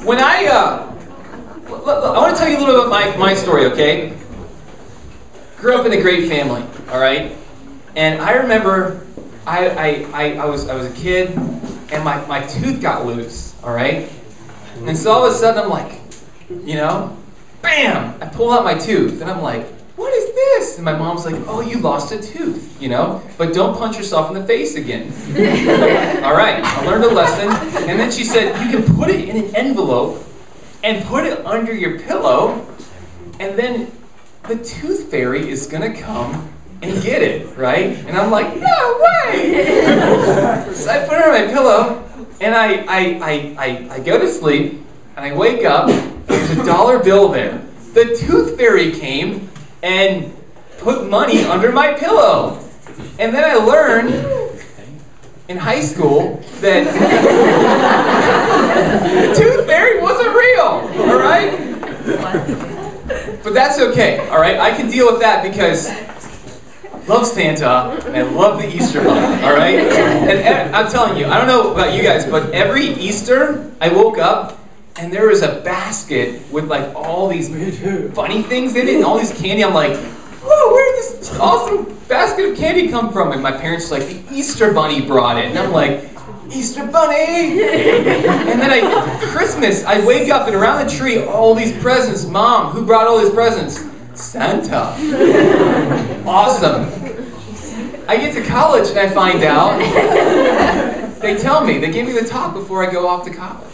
When I want to tell you a little bit about my story, okay? Grew up in a great family, all right? And I remember I was a kid, and my tooth got loose, all right? And so all of a sudden I'm like, bam! I pull out my tooth, and I'm like, what is this? And my mom's like, oh, you lost a tooth, but don't punch yourself in the face again. All right, I learned a lesson. And then she said, you can put it in an envelope and put it under your pillow, and then the tooth fairy is going to come and get it, right? And I'm like, no way! So I put it on my pillow, and I go to sleep, and I wake up, and there's a dollar bill there. The tooth fairy came and put money under my pillow. And then I learned in high school that the tooth fairy wasn't real, all right? But that's okay, all right? I can deal with that because I love Santa and I love the Easter Bunny, all right? And I'm telling you, I don't know about you guys, but every Easter I woke up and there was a basket with like all these funny things in it and all these candy. I'm like, whoa, where did this awesome basket of candy come from? And my parents were like, the Easter Bunny brought it. And I'm like, Easter Bunny! And then Christmas, I wake up and around the tree, all these presents. Mom, who brought all these presents? Santa. Awesome. I get to college and I find out, they tell me, they give me the talk before I go off to college.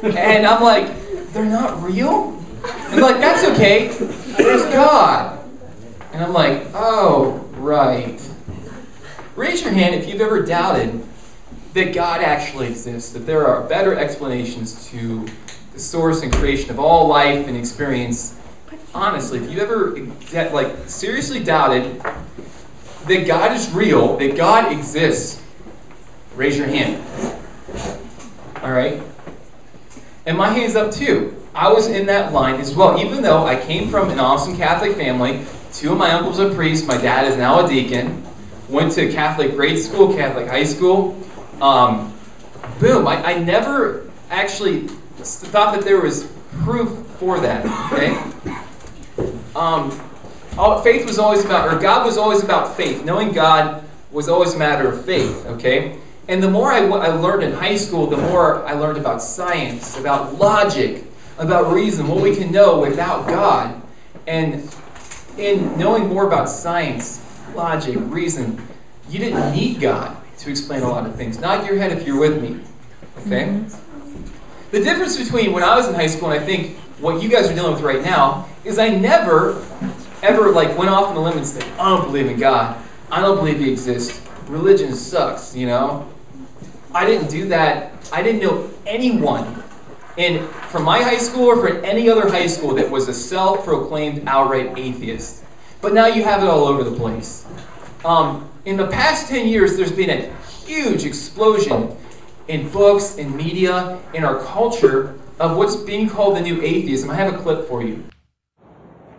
And I'm like, they're not real? And like, that's okay. There's God. And I'm like, oh, right. Raise your hand if you've ever doubted that God actually exists, that there are better explanations to the source and creation of all life and experience. Honestly, if you ever seriously doubted that God is real, that God exists, raise your hand. All right? And my hand's up too. I was in that line as well. Even though I came from an awesome Catholic family, two of my uncles are priests, my dad is now a deacon, went to Catholic grade school, Catholic high school. Boom, I never actually thought that there was proof for that, okay? Faith was always about, or God was always about faith. Knowing God was always a matter of faith, okay? And the more I learned in high school, the more I learned about science, about logic, about reason, what we can know without God. And in knowing more about science, logic, reason, you didn't need God to explain a lot of things. Nod your head if you're with me, okay? The difference between when I was in high school and I think what you guys are dealing with right now is I never, ever went off on a limb and said, I don't believe in God. I don't believe He exists. Religion sucks, I didn't do that. I didn't know anyone from my high school or from any other high school that was a self-proclaimed outright atheist. But now you have it all over the place. In the past 10 years, there's been a huge explosion in books, in media, in our culture of what's being called the new atheism. I have a clip for you.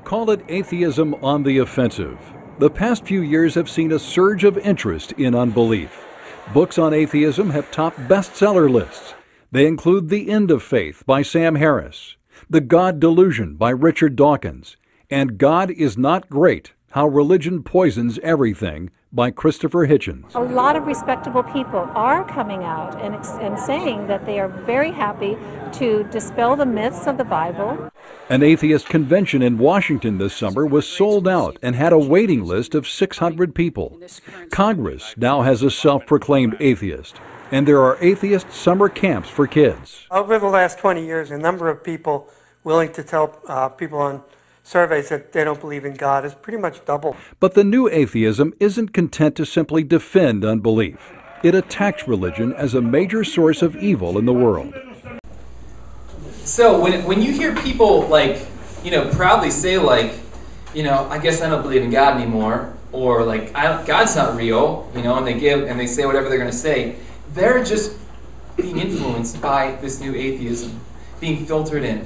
Call it atheism on the offensive. The past few years have seen a surge of interest in unbelief. Books on atheism have topped bestseller lists. They include The End of Faith by Sam Harris, The God Delusion by Richard Dawkins, and God is Not Great, How Religion Poisons Everything by Christopher Hitchens. A lot of respectable people are coming out and saying that they are very happy to dispel the myths of the Bible. An atheist convention in Washington this summer was sold out and had a waiting list of 600 people. Congress now has a self-proclaimed atheist, and there are atheist summer camps for kids. Over the last 20 years, a number of people willing to tell people on surveys that they don't believe in God has pretty much doubled. But the new atheism isn't content to simply defend unbelief. It attacks religion as a major source of evil in the world. So when you hear people proudly say I guess I don't believe in God anymore, or God's not real, and they say whatever they're going to say, they're just being influenced by this new atheism, being filtered in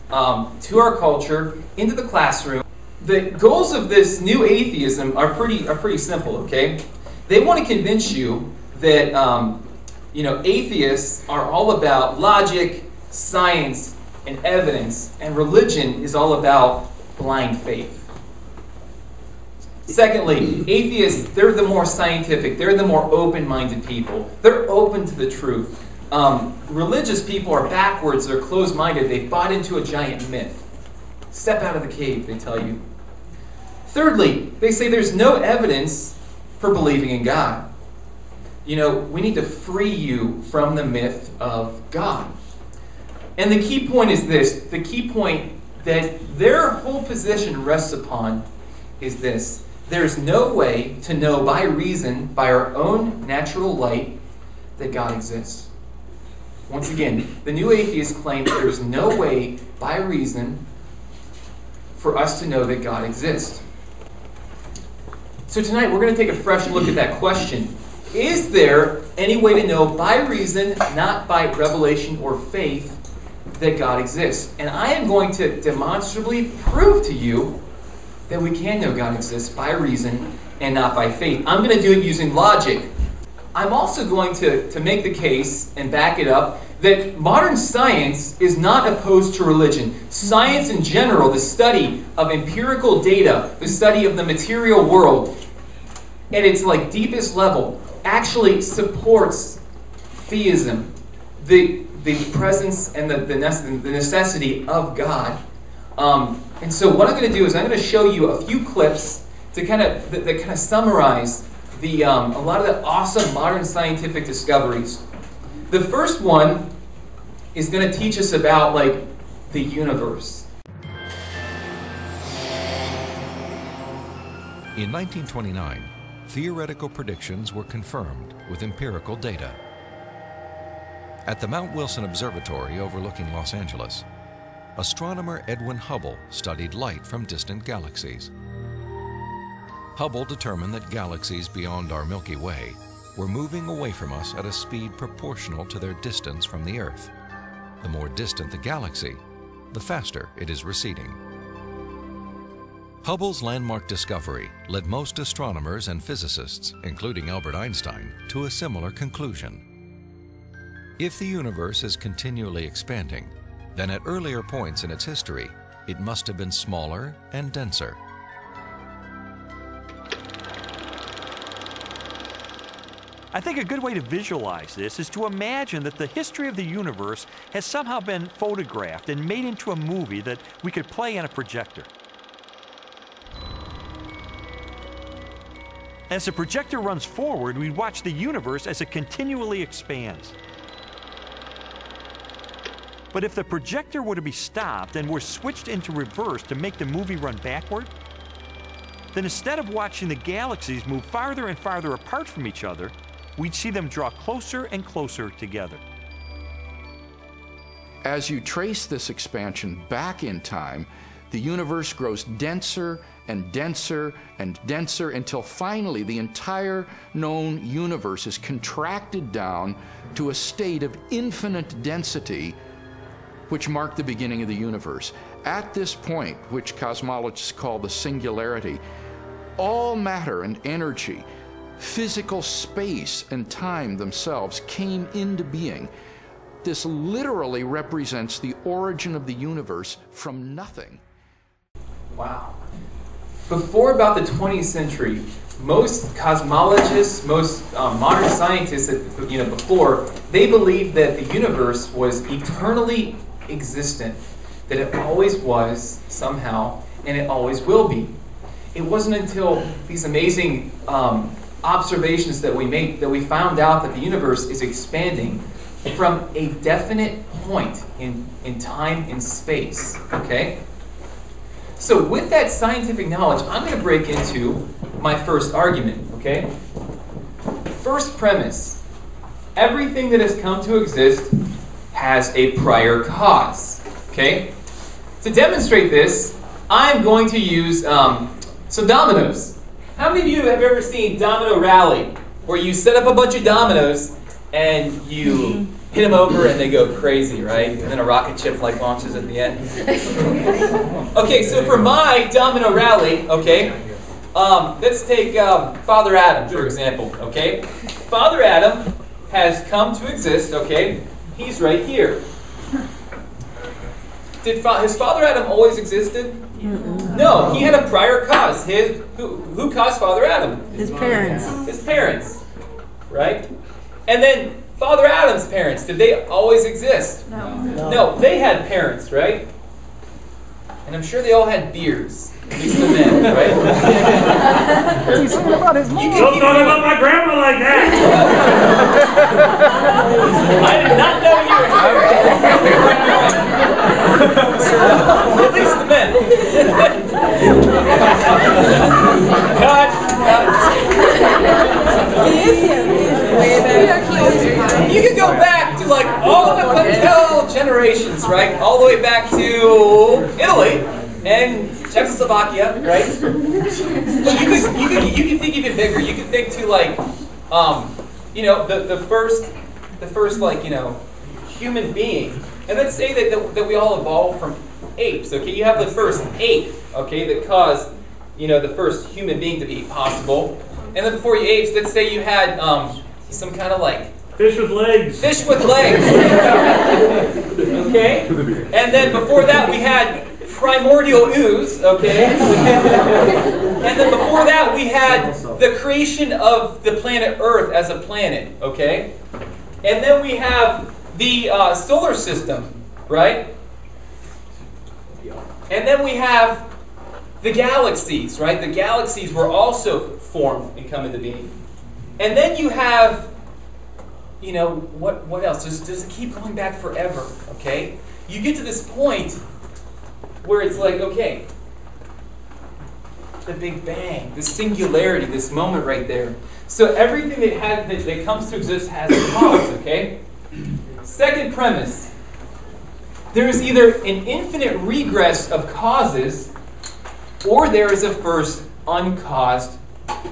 to our culture, into the classroom. The goals of this new atheism are pretty simple, okay? They want to convince you that Atheists are all about logic, science, and evidence, and religion is all about blind faith. Secondly, atheists, they're the more scientific, they're the more open-minded people. They're open to the truth. Religious people are backwards, they're closed-minded, they've bought into a giant myth. Step out of the cave, they tell you. Thirdly, they say there's no evidence for believing in God. We need to free you from the myth of God. And the key point is this. The key point that their whole position rests upon is this. There's no way to know by reason, by our own natural light, that God exists. Once again, the new atheists claim that there's no way by reason for us to know that God exists. So tonight we're going to take a fresh look at that question. Is there any way to know by reason, not by revelation or faith, that God exists? And I am going to demonstrably prove to you that we can know God exists by reason and not by faith. I'm going to do it using logic. I'm also going to make the case and back it up that modern science is not opposed to religion. Science in general, the study of empirical data, the study of the material world, at its deepest level, actually supports theism, the presence and the necessity of God. And so what I'm going to do is I'm going to show you a few clips to kind of summarize a lot of the awesome modern scientific discoveries. The first one is going to teach us about the universe. In 1929, theoretical predictions were confirmed with empirical data. At the Mount Wilson Observatory overlooking Los Angeles, astronomer Edwin Hubble studied light from distant galaxies. Hubble determined that galaxies beyond our Milky Way were moving away from us at a speed proportional to their distance from the Earth. The more distant the galaxy, the faster it is receding. Hubble's landmark discovery led most astronomers and physicists, including Albert Einstein, to a similar conclusion. If the universe is continually expanding, then at earlier points in its history, it must have been smaller and denser. I think a good way to visualize this is to imagine that the history of the universe has somehow been photographed and made into a movie that we could play on a projector. As the projector runs forward, we watch the universe as it continually expands. But if the projector were to be stopped and were switched into reverse to make the movie run backward, then instead of watching the galaxies move farther and farther apart from each other, we'd see them draw closer and closer together. As you trace this expansion back in time, the universe grows denser and denser and denser until finally the entire known universe is contracted down to a state of infinite density, which marked the beginning of the universe. At this point, which cosmologists call the singularity, all matter and energy, physical space and time themselves came into being. This literally represents the origin of the universe from nothing. Wow. Before about the 20th century, most cosmologists, most modern scientists, before, they believed that the universe was eternally existent, that it always was somehow, and it always will be. It wasn't until these amazing observations that we made that we found out that the universe is expanding from a definite point in time and space. Okay? So with that scientific knowledge, I'm going to break into my first argument. Okay? First premise. Everything that has come to exist has a prior cause. Okay? To demonstrate this, I'm going to use some dominoes. How many of you have ever seen Domino Rally, where you set up a bunch of dominoes and you hit them over and they go crazy, right? And then a rocket ship launches at the end. Okay, so for my Domino Rally, okay, let's take Father Adam, for example, okay? Father Adam has come to exist, okay, he's right here. Did his father Adam always existed? No, he had a prior cause. Who caused Father Adam? His parents. His parents, right? And then Father Adam's parents, did they always exist? No, they had parents, right? And I'm sure they all had beards. At least the men, right? He's talking about his mom. Don't talk about my grandma like that! I did not know you were here. At least the men. You can go back to like all the until generations, right? All the way back to Italy and Czechoslovakia, right? You can think even bigger. You can think to like, the first like human being, and let's say that we all evolved from apes. Okay, you have the first ape, okay, that caused the first human being to be possible, and then before you apes, let's say you had some kind of like fish with legs. Fish with legs. Okay, and then before that we had primordial ooze, okay? And then before that, we had the creation of the planet Earth as a planet, okay? And then we have the solar system, right? And then we have the galaxies, right? The galaxies were also formed and come into being. And then you have, what else? Does it keep going back forever, okay? You get to this point where it's like, okay, the Big Bang, the singularity, this moment right there. So everything that comes to exist has a cause, okay? Second premise, there is either an infinite regress of causes, or there is a first uncaused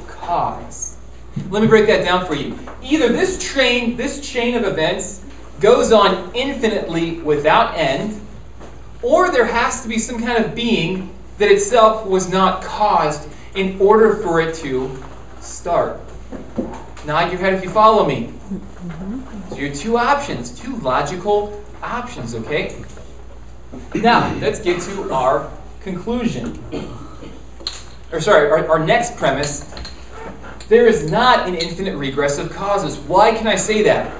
cause. Let me break that down for you. Either this chain of events goes on infinitely without end, or there has to be some kind of being that itself was not caused in order for it to start. Nod your head if you follow me. So your two options, two logical options, okay? Now, let's get to our conclusion. Our next premise. There is not an infinite regress of causes. Why can I say that?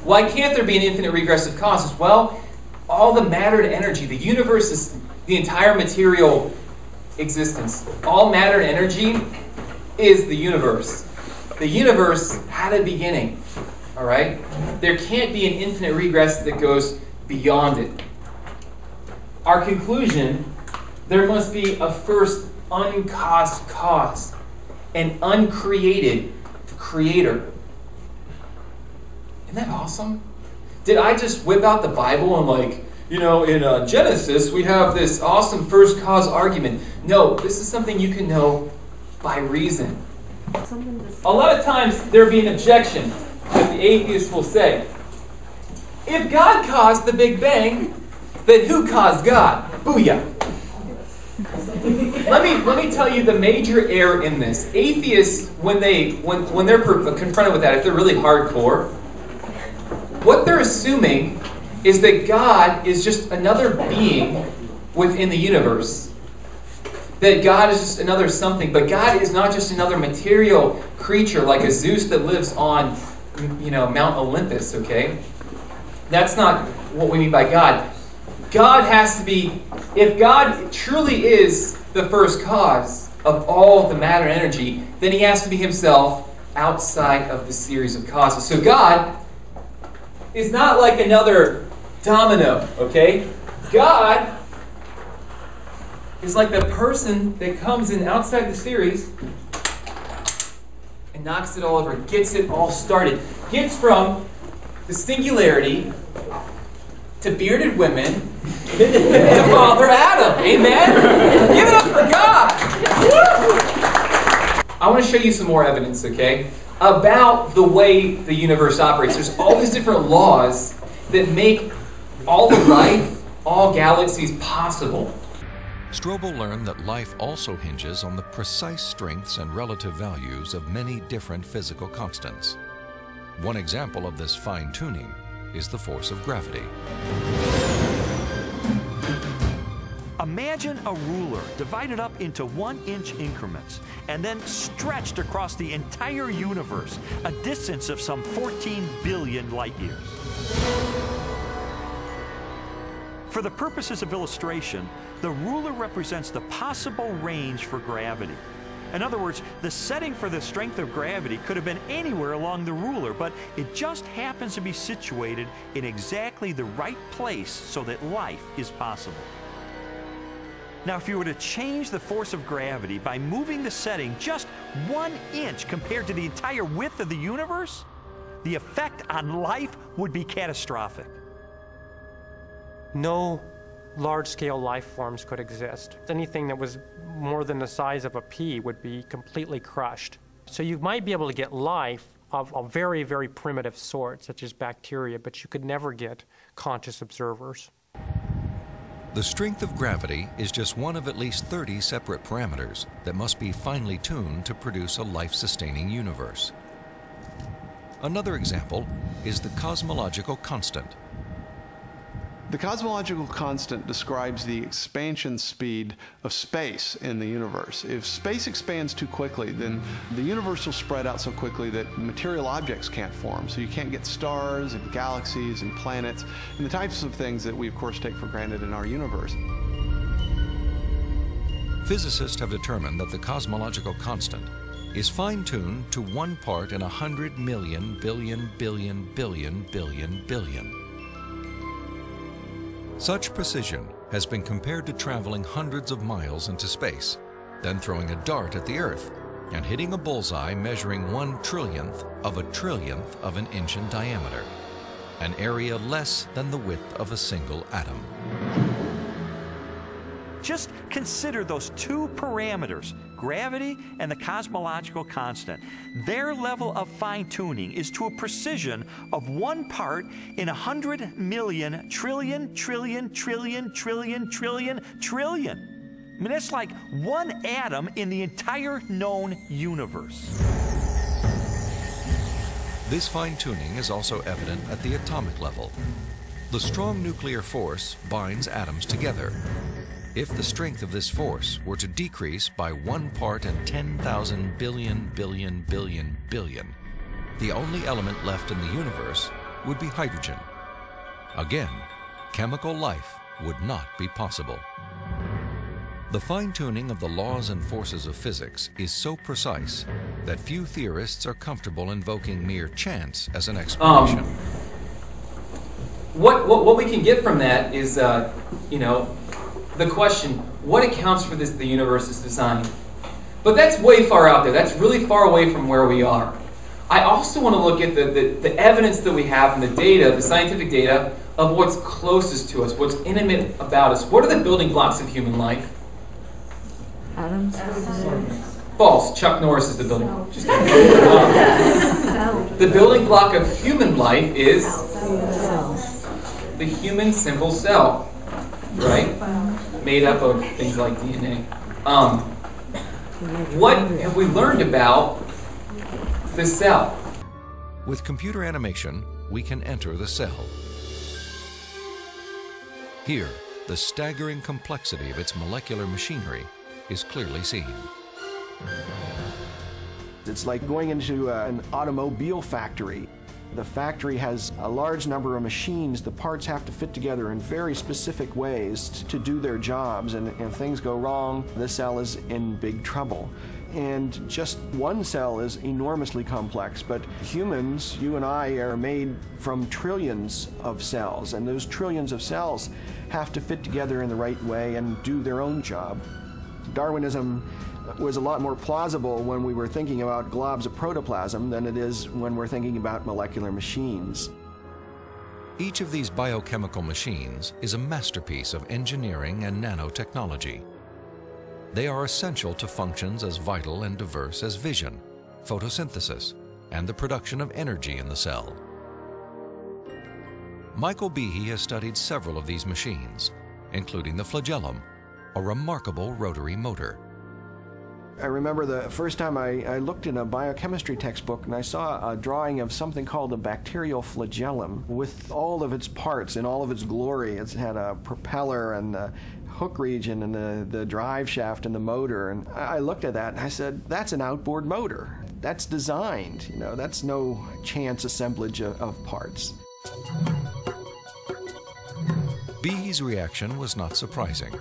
Why can't there be an infinite regress of causes? Well, all the matter and energy, the universe is the entire material existence. All matter and energy is the universe. The universe had a beginning, all right? There can't be an infinite regress that goes beyond it. Our conclusion, there must be a first uncaused cause, an uncreated creator. Isn't that awesome? Did I just whip out the Bible and like, in Genesis, we have this awesome first cause argument? No, this is something you can know by reason. A lot of times there'll be an objection that the atheist will say, if God caused the Big Bang, then who caused God? Booyah. Let me tell you the major error in this. Atheists, when they're confronted with that, if they're really hardcore, what they're assuming is that God is just another being within the universe. That God is just another something. But God is not just another material creature like a Zeus that lives on, Mount Olympus, okay? That's not what we mean by God. God has to be, if God truly is the first cause of all the matter and energy, then he has to be himself outside of the series of causes. So God is not like another domino, okay? God is like the person that comes in outside the series and knocks it all over, gets it all started. Gets from the singularity to bearded women to Father Adam. Amen? Give it up for God! I want to show you some more evidence, okay, about the way the universe operates. There's all these different laws that make all of life, all galaxies possible. Strobel learned that life also hinges on the precise strengths and relative values of many different physical constants. One example of this fine-tuning is the force of gravity. Imagine a ruler divided up into 1-inch increments and then stretched across the entire universe, a distance of some 14 billion light years. For the purposes of illustration, the ruler represents the possible range for gravity. In other words, the setting for the strength of gravity could have been anywhere along the ruler, but it just happens to be situated in exactly the right place so that life is possible. Now, if you were to change the force of gravity by moving the setting just 1 inch compared to the entire width of the universe, the effect on life would be catastrophic. No large-scale life forms could exist. Anything that was more than the size of a pea would be completely crushed. So you might be able to get life of a very, very primitive sort, such as bacteria, but you could never get conscious observers. The strength of gravity is just one of at least 30 separate parameters that must be finely tuned to produce a life-sustaining universe. Another example is the cosmological constant. The cosmological constant describes the expansion speed of space in the universe. If space expands too quickly, then the universe will spread out so quickly that material objects can't form. So you can't get stars and galaxies and planets and the types of things that we, of course, take for granted in our universe. Physicists have determined that the cosmological constant is fine-tuned to 1 part in 100 million billion billion billion billion billion. Such precision has been compared to traveling hundreds of miles into space, then throwing a dart at the Earth and hitting a bullseye measuring 1/trillionth of an inch in diameter, an area less than the width of a single atom. Just consider those two parameters, gravity and the cosmological constant. Their level of fine-tuning is to a precision of 1 part in 100 million trillion, trillion, trillion, trillion, trillion, trillion. I mean, that's like 1 atom in the entire known universe. This fine-tuning is also evident at the atomic level. The strong nuclear force binds atoms together. If the strength of this force were to decrease by 1 part in 10,000 billion billion billion billion, the only element left in the universe would be hydrogen. Again, chemical life would not be possible. The fine-tuning of the laws and forces of physics is so precise that few theorists are comfortable invoking mere chance as an explanation. What we can get from that is, the question, what accounts for the universe's design? But that's way far out there. That's really far away from where we are. I also want to look at the evidence that we have and the data, the scientific data, of what's closest to us, what's intimate about us. What are the building blocks of human life? Atoms. False. Chuck Norris is the building block. Just kidding. The building block of human life is the human simple cell, right? Made up of things like DNA. What have we learned about the cell? With computer animation, we can enter the cell. Here, the staggering complexity of its molecular machinery is clearly seen. It's like going into an automobile factory. The factory has a large number of machines. The parts have to fit together in very specific ways to do their jobs, and if things go wrong, the cell is in big trouble. And just one cell is enormously complex, but humans, you and I, are made from trillions of cells, and those trillions of cells have to fit together in the right way and do their own job. Darwinism was a lot more plausible when we were thinking about globs of protoplasm than it is when we're thinking about molecular machines. Each of these biochemical machines is a masterpiece of engineering and nanotechnology. They are essential to functions as vital and diverse as vision, photosynthesis, and the production of energy in the cell. Michael Behe has studied several of these machines, including the flagellum, a remarkable rotary motor. I remember the first time I looked in a biochemistry textbook and I saw a drawing of something called a bacterial flagellum with all of its parts in all of its glory. It had a propeller and the hook region and the drive shaft and the motor. And I looked at that and I said, that's an outboard motor. That's designed, you know, that's no chance assemblage of parts. Bee's reaction was not surprising,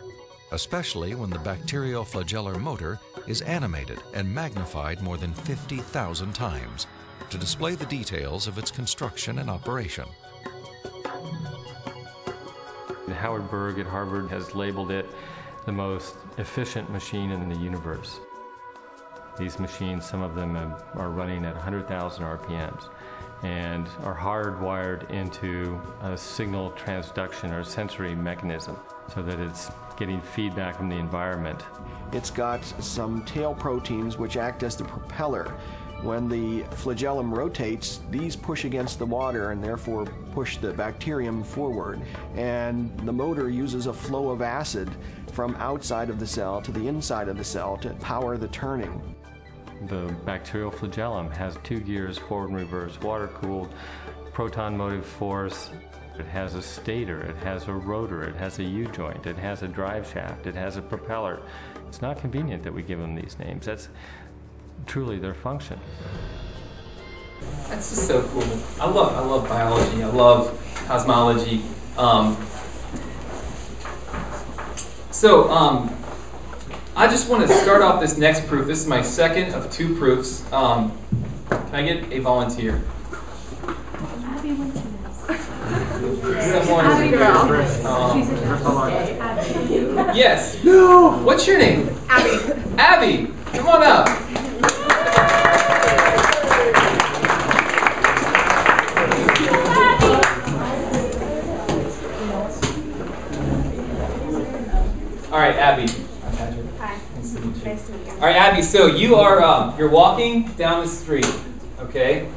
especially when the bacterial flagellar motor is animated and magnified more than 50,000 times to display the details of its construction and operation. Howard Berg at Harvard has labeled it the most efficient machine in the universe. These machines, some of them are running at 100,000 RPMs and are hardwired into a signal transduction or sensory mechanism so that it's getting feedback from the environment. It's got some tail proteins which act as the propeller. When the flagellum rotates, these push against the water and therefore push the bacterium forward. And the motor uses a flow of acid from outside of the cell to the inside of the cell to power the turning. The bacterial flagellum has 2 gears, forward and reverse, water-cooled, proton motive force. It has a stator, it has a rotor, it has a U-joint, it has a drive shaft, it has a propeller. It's not convenient that we give them these names. That's truly their function. That's just so cool. I love biology. I love cosmology. I just want to start off this next proof. This is my second of 2 proofs. Can I get a volunteer? Yes. No. What's your name? Abby. Abby, come on up. All right, Abby. Hi. Nice to meet you. All right, Abby. So you are you're walking down the street, okay,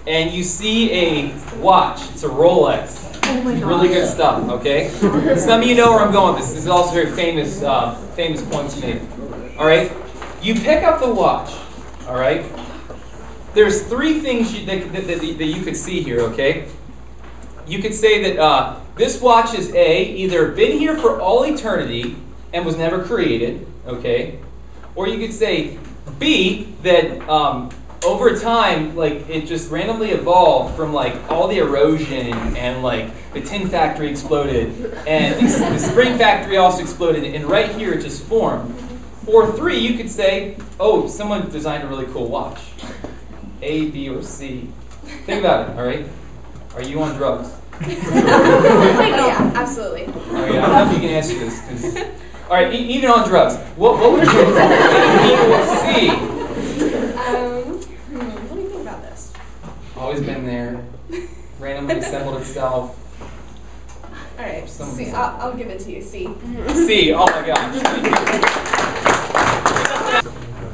and you see a watch. It's a Rolex. Oh my gosh. Really good stuff. Okay. Some of you know where I'm going with this. This is also a very famous famous point to make. All right. You pick up the watch. All right. There's 3 things that you could see here. Okay. You could say that this watch is either been here for all eternity and was never created, okay? Or you could say B, that over time, like, it just randomly evolved from like all the erosion and like the tin factory exploded and the spring factory also exploded and right here it just formed. Or 3, you could say, oh, someone designed a really cool watch. A, B, or C. Think about it, all right? Are you on drugs? Yeah, absolutely. Okay, I don't know if you can answer this. All right, even on drugs, what would you do? A, B, or C? What do you think about this? Always been there. Randomly assembled itself. All right, C. I'll give it to you. C. C. Oh my gosh.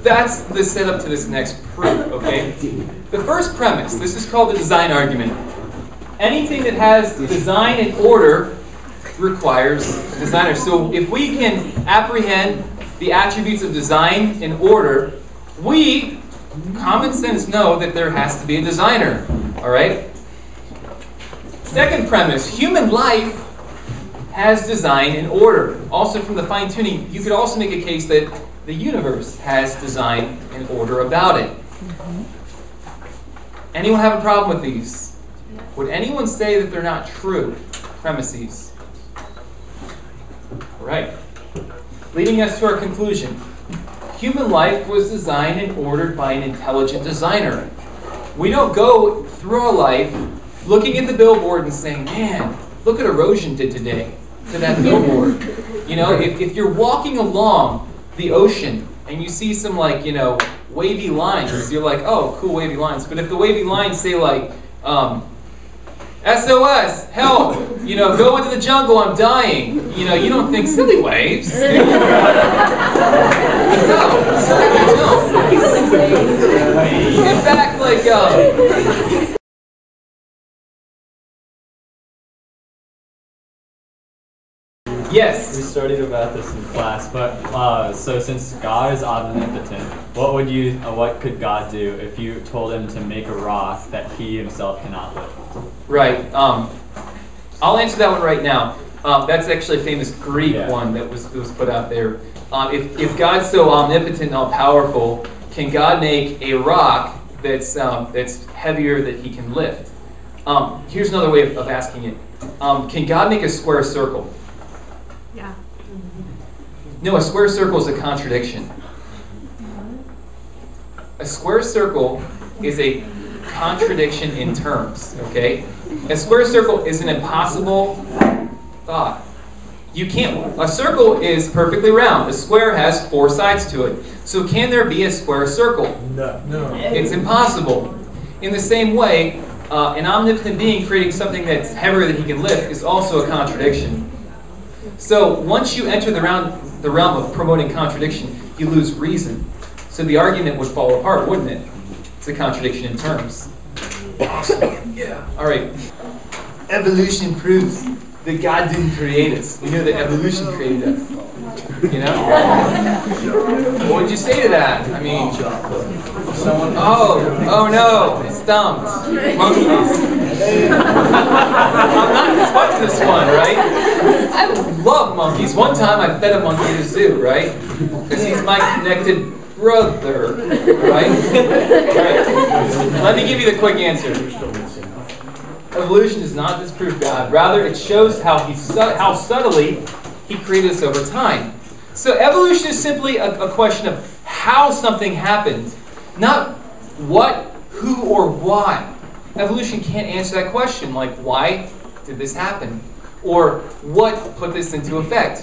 That's the setup to this next proof. Okay. The first premise. This is called the design argument. Anything that has design and order requires a designer. So if we can apprehend the attributes of design and order, we, common sense, know that there has to be a designer. All right? Second premise, human life has design and order. Also from the fine-tuning, you could also make a case that the universe has design and order about it. Anyone have a problem with these? Would anyone say that they're not true premises? All right. Leading us to our conclusion. Human life was designed and ordered by an intelligent designer. We don't go through our life looking at the billboard and saying, man, look what erosion did today to that billboard. You know, if you're walking along the ocean and you see some, like, you know, wavy lines, you're like, oh, cool wavy lines. But if the wavy lines say, like, SOS, help, you know, go into the jungle, I'm dying. You know, you don't think silly waves. No. In fact, like, Yes. We studied about this in class, but so since God is omnipotent, what could God do if you told him to make a rock that he himself cannot lift? Right. I'll answer that one right now. That's actually a famous Greek one that was put out there. If God's so omnipotent and all powerful, can God make a rock that's heavier that he can lift? Here's another way of asking it. Can God make a square circle? Yeah. No, a square circle is a contradiction. A square circle is a contradiction in terms, okay? A square circle is an impossible thought. You can't. A circle is perfectly round. A square has 4 sides to it. So can there be a square circle? No. It's impossible. In the same way, an omnipotent being creating something that's heavier than he can lift is also a contradiction. So once you enter the realm of promoting contradiction, you lose reason. So the argument would fall apart, wouldn't it? It's a contradiction in terms. Yeah. All right. Evolution proves that God didn't create us. We know that evolution created us. You know? What would you say to that? I mean, oh no, stumped. Monkeys. I'm not quite this one, right? I love monkeys. One time I fed a monkey at a zoo, right? Because he's my connected brother, right? Right. Let me give you the quick answer. Evolution does not disprove God. Rather, it shows how subtly he created us over time. So evolution is simply a question of how something happened, not what, who, or why. Evolution can't answer that question, like why did this happen? Or what put this into effect?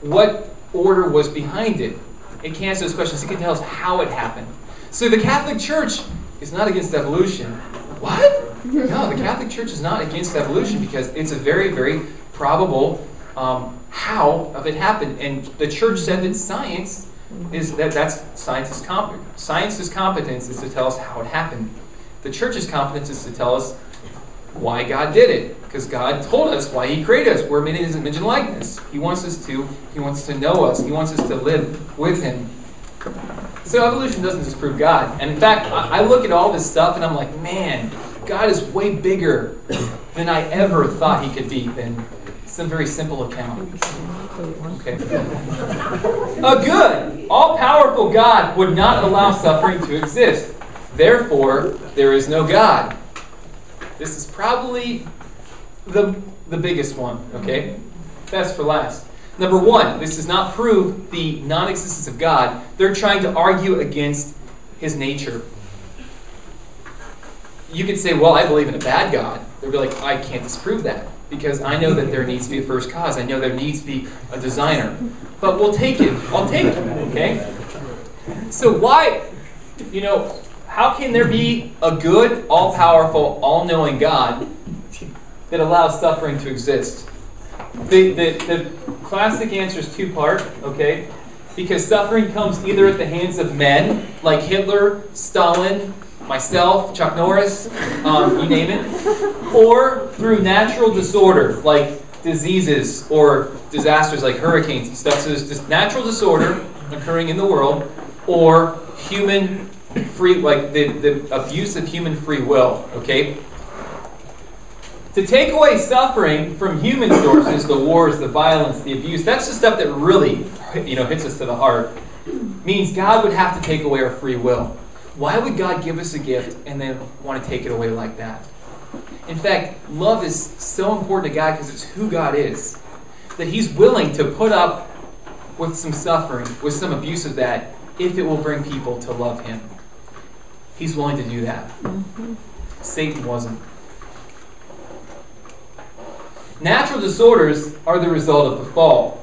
What order was behind it? It can't answer those questions. It can tell us how it happened. So the Catholic Church is not against evolution. What? No, the Catholic Church is not against evolution because it's a very, very probable how of it happened. And the Church said that science is science's competence is to tell us how it happened. The Church's competence is to tell us why God did it, because God told us why He created us. We're made in His image and likeness. He wants to know us. He wants us to live with Him. So evolution doesn't disprove God. And in fact, I look at all this stuff and I'm like, man, God is way bigger than I ever thought He could be than some very simple account. Okay. A good, all-powerful God would not allow suffering to exist. Therefore, there is no God. This is probably the biggest one, okay? Best for last. Number one, this does not prove the non-existence of God. They're trying to argue against His nature. You could say, well, I believe in a bad God. They'll be like, I can't disprove that because I know that there needs to be a first cause. I know there needs to be a designer. But we'll take it. I'll take it, okay? So why, how can there be a good, all-powerful, all-knowing God that allows suffering to exist? The classic answer is two-part, okay? Because suffering comes either at the hands of men, like Hitler, Stalin, myself, Chuck Norris, you name it, or through natural disorder, like diseases or disasters like hurricanes and stuff. So there's this natural disorder occurring in the world, or human free, like the abuse of human free will, okay? To take away suffering from human sources, the wars, the violence, the abuse, that's the stuff that really, hits us to the heart, means God would have to take away our free will. Why would God give us a gift and then want to take it away like that? In fact, love is so important to God because it's who God is, that He's willing to put up with some suffering, with some abuse of that, if it will bring people to love Him. He's willing to do that. Satan wasn't. Natural disorders are the result of the fall.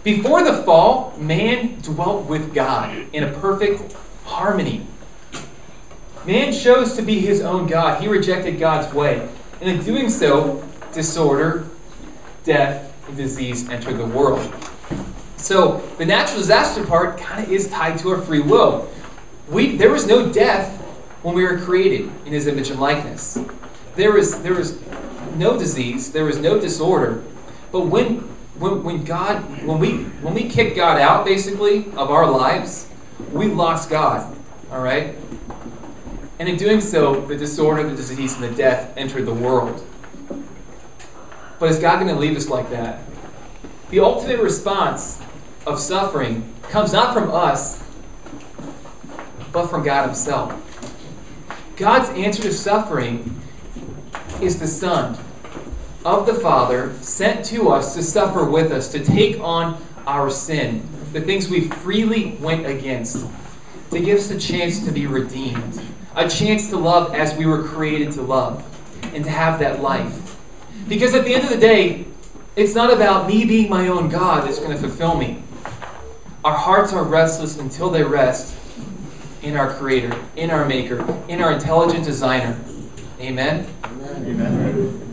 Before the fall, man dwelt with God in a perfect harmony. Man chose to be his own God. He rejected God's way. And in doing so, disorder, death, and disease entered the world. So the natural disaster part kind of is tied to our free will. There was no death when we were created in His image and likeness. There was no disease. There was no disorder. But when when we kicked God out, basically, of our lives, we lost God. All right? And in doing so, the disorder, the disease, and the death entered the world. But is God going to leave us like that? The ultimate response of suffering comes not from us, but from God himself. God's answer to suffering is the Son of the Father sent to us to suffer with us, to take on our sin, the things we freely went against, to give us a chance to be redeemed, a chance to love as we were created to love, and to have that life. Because at the end of the day, it's not about me being my own God that's going to fulfill me. Our hearts are restless until they rest in our Creator, in our Maker, in our intelligent designer. Amen? Amen.